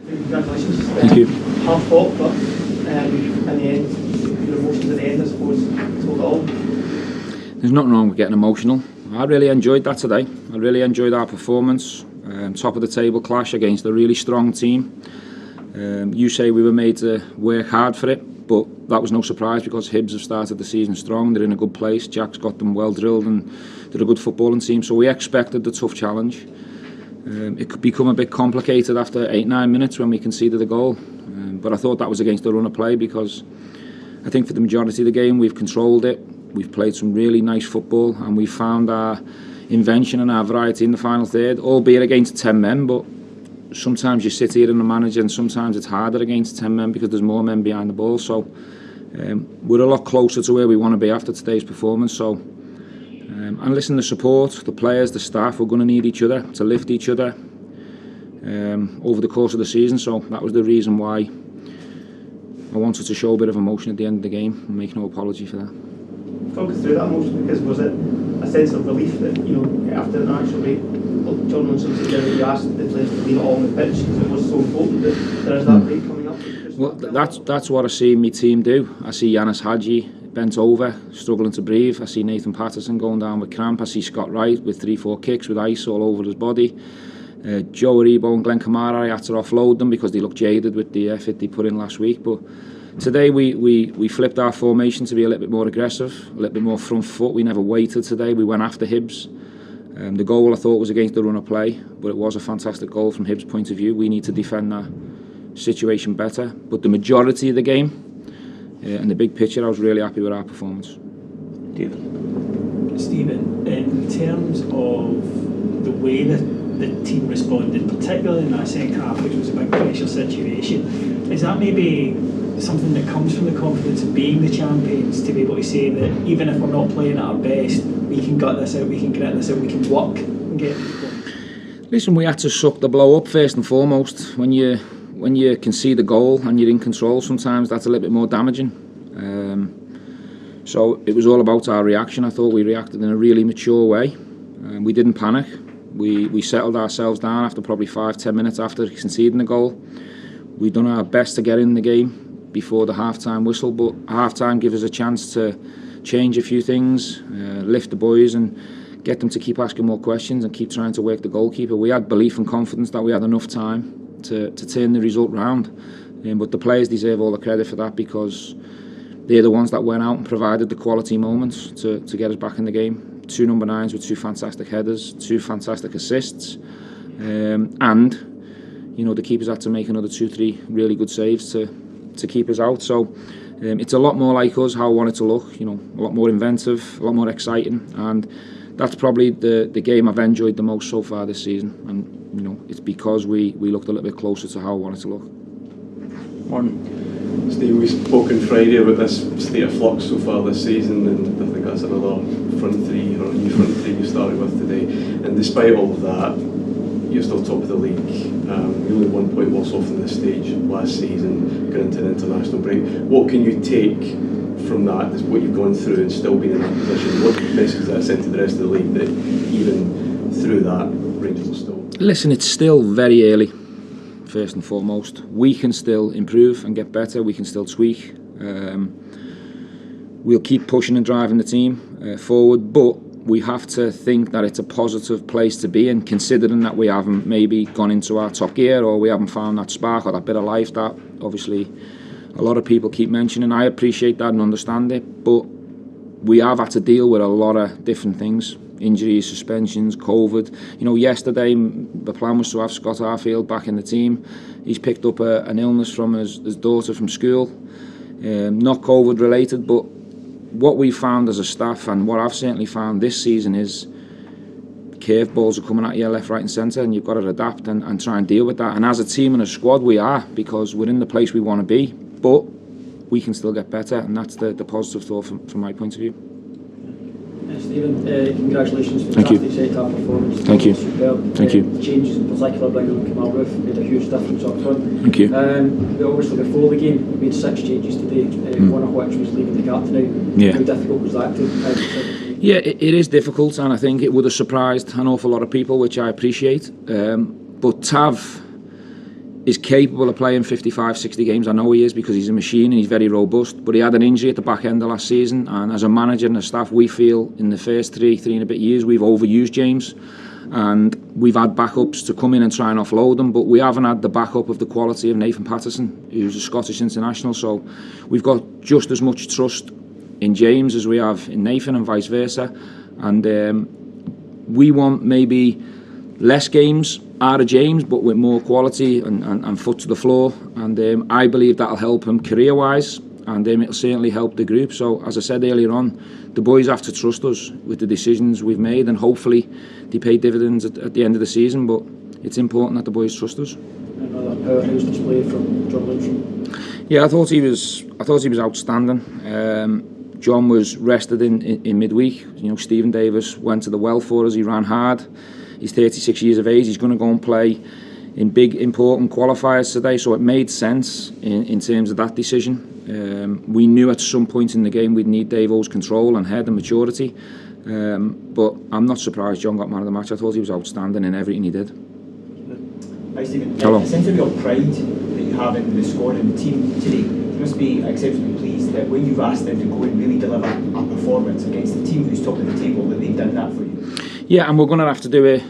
Congratulations. Thank you. Hard fought, but in the end, your emotions at the end, I suppose, told it all. There's nothing wrong with getting emotional. I really enjoyed that today. I really enjoyed our performance. Top of the table clash against a really strong team. You say we were made to work hard for it, but that was no surprise because Hibs have started the season strong. They're in a good place. Jack's got them well drilled and they're a good footballing team. So we expected the tough challenge. It could become a bit complicated after 8-9 minutes when we conceded a goal. But I thought that was against the run of play because I think for the majority of the game we've controlled it. We've played some really nice football and we found our invention and our variety in the final third, albeit against 10 men, but sometimes you sit here in the manager and sometimes it's harder against 10 men because there's more men behind the ball. So we're a lot closer to where we want to be after today's performance. So and listen, the support, the players, the staff, we're going to need each other to lift each other over the course of the season. So that was the reason why I wanted to show a bit of emotion at the end of the game and make no apology for that. Talk us through that emotion, because was it a sense of relief that, after an actual break, John Munson said that you asked the players to leave it all on the pitch because it was so important that there is that break coming up? Well, that's what I see my team do. I see Yanis Hadji bent over, struggling to breathe. I see Nathan Patterson going down with cramp. I see Scott Wright with 3-4 kicks with ice all over his body. Joe Aribo and Glenn Kamara, I had to offload them because they looked jaded with the effort they put in last week. But today we flipped our formation to be a little bit more aggressive, a little bit more front foot. We never waited today. We went after Hibs. The goal I thought was against the run of play, but it was a fantastic goal from Hibs' point of view. We need to defend that situation better. But the majority of the game and the big picture, I was really happy with our performance. Stephen, in terms of the way that the team responded, particularly in that second half, which was a big pressure situation, is that maybe something that comes from the confidence of being the champions, to be able to say that even if we're not playing at our best, we can gut this out, we can grit this out, we can work and get these points? Listen, we had to suck the blow up first and foremost. When you concede a goal and you're in control, sometimes that's a little bit more damaging. So it was all about our reaction. I thought we reacted in a really mature way. We didn't panic. We settled ourselves down after probably 5-10 minutes after conceding the goal. We've done our best to get in the game before the half-time whistle, but half-time gave us a chance to change a few things, lift the boys and get them to keep asking more questions and keep trying to work the goalkeeper. We had belief and confidence that we had enough time to turn the result round. But the players deserve all the credit for that because they're the ones that went out and provided the quality moments to get us back in the game. 2 number 9s with 2 fantastic headers, 2 fantastic assists, and the keepers had to make another 2-3 really good saves to keep us out. So it's a lot more like us, how I want it to look, a lot more inventive, a lot more exciting, and that's probably the game I've enjoyed the most so far this season. And it's because we looked a little bit closer to how I want it to look. Steve, we spoke on Friday about this state of flux so far this season, and I think that's another front three or a new front three you started with today. And despite all of that, you're still top of the league. You're only 1 point worse off in this stage last season, going into an international break. What can you take from that, what you've gone through and still being in that position? What message does that send to the rest of the league that even through that, Rangers will still... Listen, it's still very early. First and foremost, we can still improve and get better. We can still tweak. We'll keep pushing and driving the team forward, but we have to think that it's a positive place to be in, considering that we haven't maybe gone into our top gear or we haven't found that spark or that bit of life that obviously a lot of people keep mentioning. I appreciate that and understand it, but we have had to deal with a lot of different things. Injuries, suspensions, COVID. Yesterday the plan was to have Scott Arfield back in the team. He's picked up an illness from his daughter from school. Not COVID related, but what we found as a staff and what I've certainly found this season is curveballs are coming at you left, right and centre, and you've got to adapt and try and deal with that. And as a team and a squad we are, because we're in the place we want to be, but we can still get better, and that's the positive thought from my point of view. Stephen, congratulations for Thank you. the second half performance. Thank you. Superb. Thank you. Changes in particular, bringing Kamal Roof made a huge difference up front. Thank you. But obviously before the game, we made 6 changes today, one of which was leaving the captain out. Yeah. How difficult was that to Yeah, it is difficult, and I think it would have surprised an awful lot of people, which I appreciate. But Tav, is capable of playing 55, 60 games. I know he is, because he's a machine and he's very robust, but he had an injury at the back end of last season, and as a manager and a staff, we feel in the first three and a bit years we've overused James, and we've had backups to come in and try and offload them, but we haven't had the backup of the quality of Nathan Patterson, who's a Scottish international. So we've got just as much trust in James as we have in Nathan, and vice versa, and we want maybe less games out of James, but with more quality and foot to the floor, and I believe that'll help him career-wise, and it'll certainly help the group. So as I said earlier on, the boys have to trust us with the decisions we've made, and hopefully they pay dividends at the end of the season, but it's important that the boys trust us. Another powerhouse display from John Lindstrom. Yeah, I thought he was outstanding. John was rested in midweek. You know, Stephen Davis went to the well for us. He ran hard. He's 36 years of age. He's going to go and play in big, important qualifiers today, so it made sense in terms of that decision. We knew at some point in the game we'd need Davo's control and head and maturity, but I'm not surprised John got man of the match. I thought he was outstanding in everything he did. Hi Stephen, Hello. a sense of real pride that you have in the squad and the team today. You must be exceptionally pleased that when you've asked them to go and really deliver a performance against the team who's top of the table, that they've done that for you. Yeah, and we're going to have to do it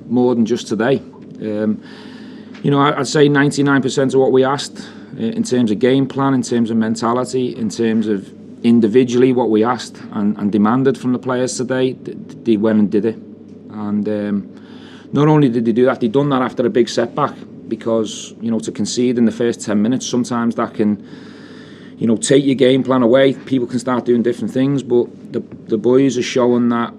more than just today. You know, I'd say 99% of what we asked in terms of game plan, in terms of mentality, in terms of individually what we asked and demanded from the players today, they went and did it. And not only did they do that, they done that after a big setback, because, you know, to concede in the first 10 minutes, sometimes that can, you know, take your game plan away. People can start doing different things, but the boys are showing that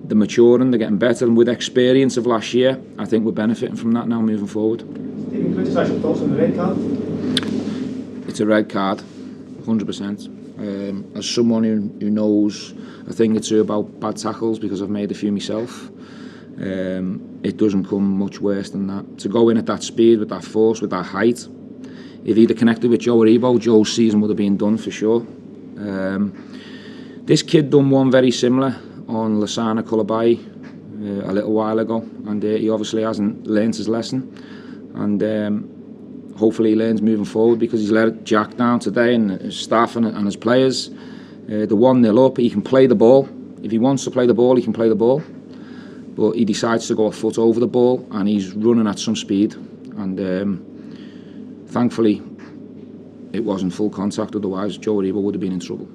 they're maturing, they're getting better, and with experience of last year, I think we're benefiting from that now moving forward. Stephen, could you your thoughts on the red card? It's a red card, 100%. As someone who knows a thing or two about bad tackles, because I've made a few myself, it doesn't come much worse than that. To go in at that speed, with that force, with that height, if he'd have connected with Joe Aribo, Joe's season would have been done for sure. This kid done one very similar on Lasana Kulabai a little while ago, and he obviously hasn't learnt his lesson, and hopefully he learns moving forward, because he's let Jack down today and his staff and his players. The 1-0 up, he can play the ball. If he wants to play the ball, he can play the ball, but he decides to go a foot over the ball, and he's running at some speed, and thankfully it wasn't full contact, otherwise Joe Aribo would have been in trouble.